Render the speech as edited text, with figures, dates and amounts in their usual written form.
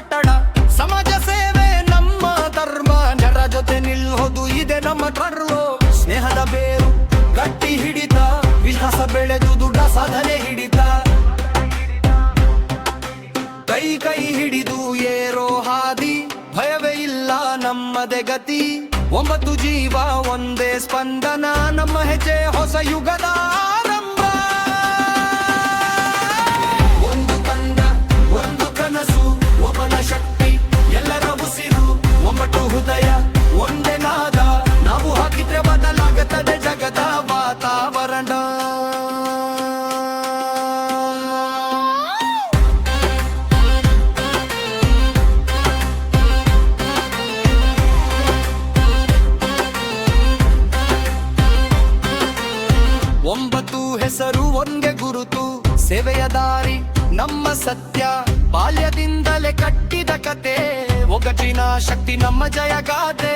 ಕಟ್ಟಡ. ಸಮಾಜ ಸೇವೆ ನಮ್ಮ ಧರ್ಮ, ಜನರ ಜೊತೆ ನಿಲ್ಲೋದು ಇದೆ ನಮ್ಮ ಕರ್ಮ. ಸ್ನೇಹದ ಬೇರು ಗಟ್ಟಿ ಹಿಡಿತ, ವಿಶ್ವಾಸ ಬೆಳೆದು ದುಡ್ಡ ಸಾಧನೆ ಹಿಡಿತ. ಕೈ ಕೈ ಹಿಡಿದು ಏರೋ ಹಾದಿ, ಭಯವೇ ಇಲ್ಲ ನಮ್ಮದೇ ಗತಿ. 9 ಜೀವ ಒಂದೇ ಸ್ಪಂದನ, ನಮ್ಮ ಹೆಜ್ಜೆ ಹೊಸ ಯುಗದ ಆರಂಭ. ಒಂದು ತಂಡ ಒಂದು ಕನಸು, ಒಬ್ಬನ ಶಕ್ತಿ ಎಲ್ಲರ ಉಸಿರು. ಒಮ್ಮಟ್ಟು ಹೃದಯ ಒಂದೇ ನಾದ, ನಾವು ಹಾಕಿದ್ರೆ ಬದಲಾಗುತ್ತದೆ ಜಗದ ವಾತಾವರಣ. ಒಂಬತ್ತು ಹೆಸರು ಒಂದೇ ಗುರುತು, ಸೇವೆಯ ದಾರಿ ನಮ್ಮ ಸತ್ಯ. ಬಾಲ್ಯದಿಂದಲೇ ಕಟ್ಟಿದ ಕತೆ, ಒಗಟಿನ ಶಕ್ತಿ ನಮ್ಮ ಜಯಗಾಥೆ.